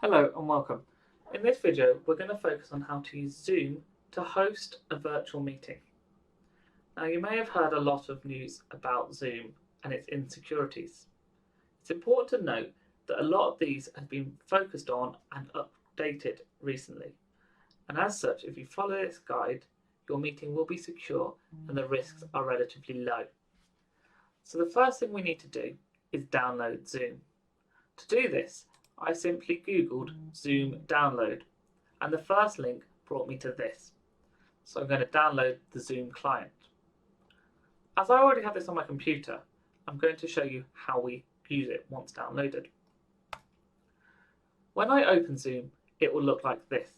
Hello and welcome. In this video, we're going to focus on how to use Zoom to host a virtual meeting. Now, you may have heard a lot of news about Zoom and its insecurities. It's important to note that a lot of these have been focused on and updated recently. And as such, if you follow this guide, your meeting will be secure and the risks are relatively low. So the first thing we need to do is download Zoom. To do this, I simply googled Zoom download and the first link brought me to this. So I'm going to download the Zoom client. As I already have this on my computer, I'm going to show you how we use it once downloaded. When I open Zoom, it will look like this.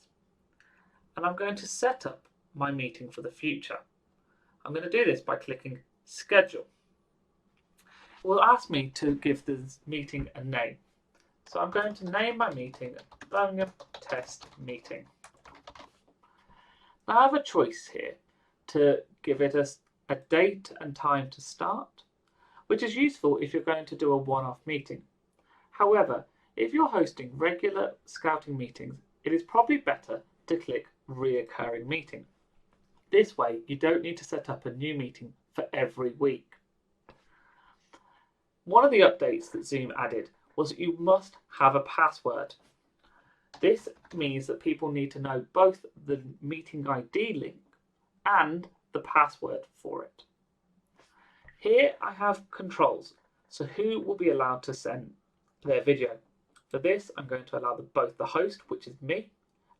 And I'm going to set up my meeting for the future. I'm going to do this by clicking Schedule. It will ask me to give this meeting a name. So I'm going to name my meeting Birmingham Test Meeting. Now I have a choice here to give it a date and time to start, which is useful if you're going to do a one-off meeting. However, if you're hosting regular scouting meetings, it is probably better to click Reoccurring Meeting. This way, you don't need to set up a new meeting for every week. One of the updates that Zoom added was that you must have a password. This means that people need to know both the meeting ID link and the password for it. Here I have controls, so who will be allowed to send their video. For this, I'm going to allow both the host, which is me,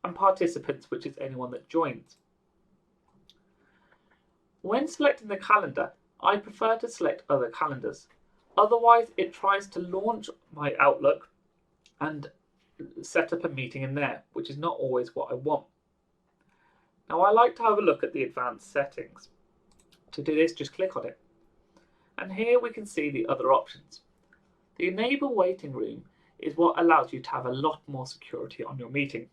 and participants, which is anyone that joins. When selecting the calendar, I prefer to select other calendars. Otherwise, it tries to launch my Outlook and set up a meeting in there, which is not always what I want. Now, I like to have a look at the advanced settings. To do this, just click on it. And here we can see the other options. The Enable Waiting Room is what allows you to have a lot more security on your meeting,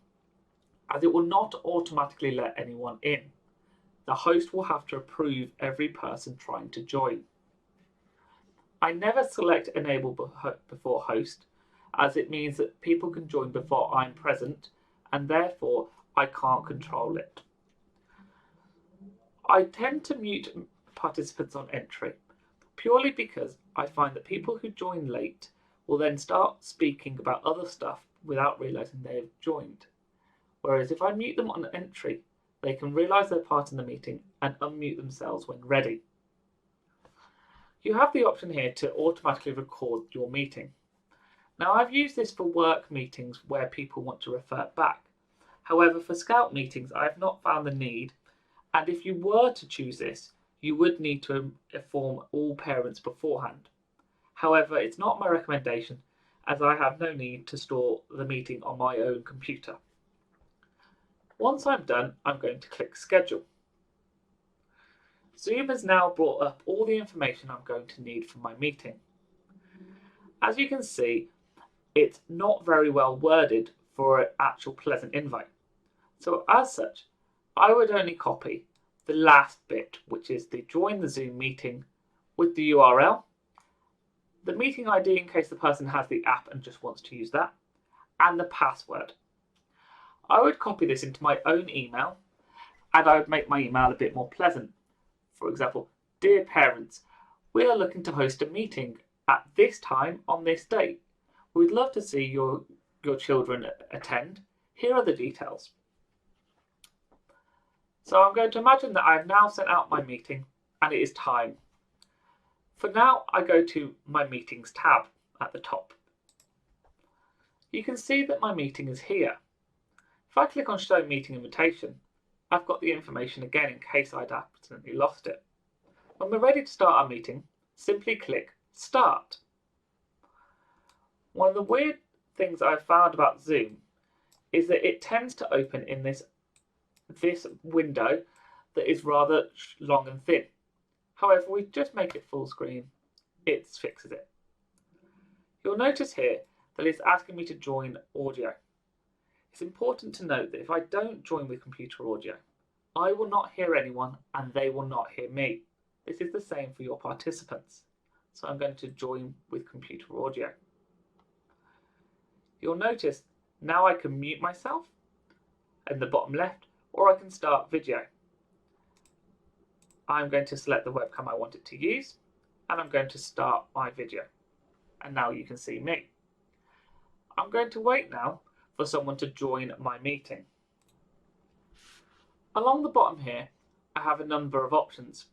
as it will not automatically let anyone in. The host will have to approve every person trying to join. I never select Enable before host, as it means that people can join before I'm present, and therefore I can't control it. I tend to mute participants on entry, purely because I find that people who join late will then start speaking about other stuff without realising they have joined. Whereas if I mute them on entry, they can realise they're part in the meeting and unmute themselves when ready. You have the option here to automatically record your meeting. Now, I've used this for work meetings where people want to refer back. However, for Scout meetings, I have not found the need, and if you were to choose this, you would need to inform all parents beforehand. However, it's not my recommendation, as I have no need to store the meeting on my own computer. Once I'm done, I'm going to click Schedule. Zoom has now brought up all the information I'm going to need for my meeting. As you can see, it's not very well worded for an actual pleasant invite. So as such, I would only copy the last bit, which is the join the Zoom meeting with the URL, the meeting ID in case the person has the app and just wants to use that, and the password. I would copy this into my own email, and I would make my email a bit more pleasant. For example, dear parents, we are looking to host a meeting at this time on this date. We'd love to see your children attend. Here are the details. So I'm going to imagine that I've now sent out my meeting and it is time. For now, I go to my meetings tab at the top. You can see that my meeting is here. If I click on show meeting invitation, I've got the information again in case I'd accidentally lost it. When we're ready to start our meeting, simply click Start. One of the weird things I've found about Zoom is that it tends to open in this window that is rather long and thin. However, we just make it full screen, it fixes it. You'll notice here that it's asking me to join audio. It's important to note that if I don't join with computer audio, I will not hear anyone and they will not hear me. This is the same for your participants. So I'm going to join with computer audio. You'll notice Now I can mute myself in the bottom left, or I can start video. I'm going to select the webcam I want it to use, and I'm going to start my video. And now you can see me. I'm going to wait now for someone to join my meeting. Along the bottom here, I have a number of options.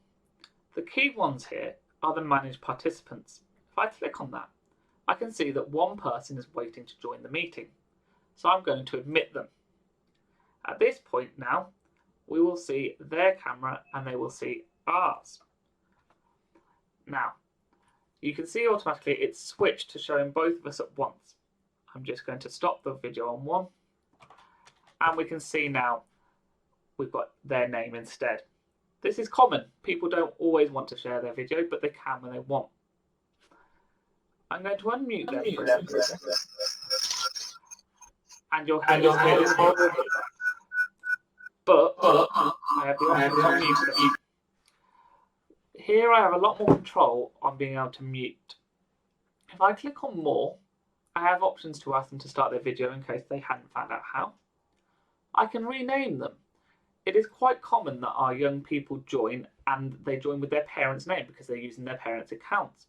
The key ones here are the Manage Participants. If I click on that, I can see that one person is waiting to join the meeting. So I'm going to admit them. At this point now, we will see their camera and they will see ours. Now, you can see automatically it's switched to showing both of us at once. I'm just going to stop the video on one, and we can see now we've got their name instead. This is common. People don't always want to share their video, but they can when they want. I'm going to unmute them for a second. And you'll hear this horrible, but I have the option to mute them. Here I have a lot more control on being able to mute. If I click on more, I have options to ask them to start their video in case they hadn't found out how. I can rename them. It is quite common that our young people join and they join with their parents' name because they're using their parents' accounts.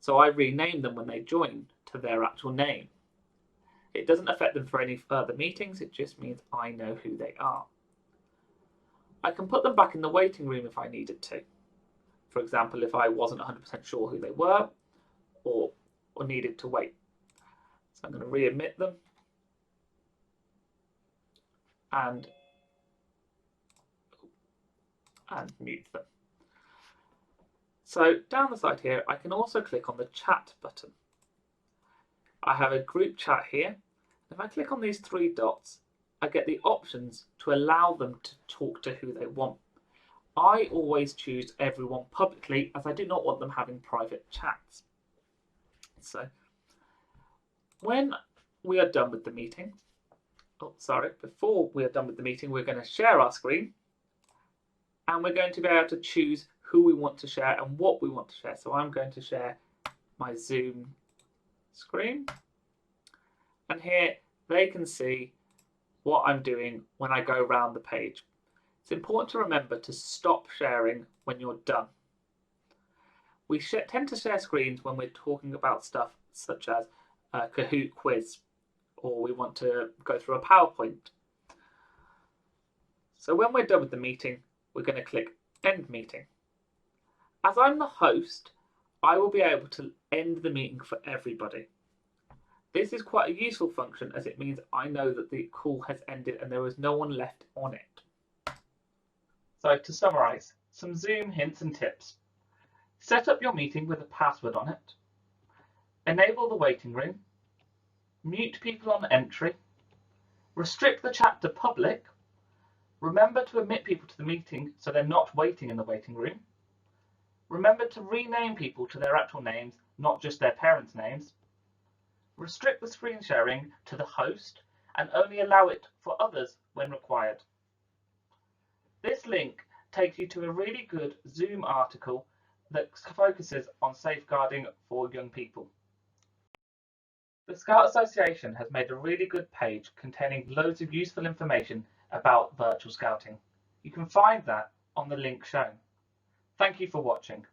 So I rename them when they join to their actual name. It doesn't affect them for any further meetings, it just means I know who they are. I can put them back in the waiting room if I needed to. For example, if I wasn't 100% sure who they were or needed to wait. So I'm going to re-admit them and mute them. So down the side here, I can also click on the chat button. I have a group chat here. If I click on these three dots, I get the options to allow them to talk to who they want. I always choose everyone publicly as I do not want them having private chats. So when we are done with the meeting, before we are done with the meeting, we're going to share our screen and we're going to be able to choose who we want to share and what we want to share. So I'm going to share my Zoom screen, and here they can see what I'm doing when I go around the page. It's important to remember to stop sharing when you're done. We tend to share screens when we're talking about stuff such as a Kahoot quiz, or we want to go through a PowerPoint. So when we're done with the meeting, we're going to click End Meeting. As I'm the host, I will be able to end the meeting for everybody. This is quite a useful function as it means I know that the call has ended and there is no one left on it. So to summarise, some Zoom hints and tips. Set up your meeting with a password on it. Enable the waiting room. Mute people on entry. Restrict the chat to public. Remember to admit people to the meeting so they're not waiting in the waiting room. Remember to rename people to their actual names, not just their parents' names. Restrict the screen sharing to the host and only allow it for others when required. This link takes you to a really good Zoom article that focuses on safeguarding for young people. The Scout Association has made a really good page containing loads of useful information about virtual scouting. You can find that on the link shown. Thank you for watching.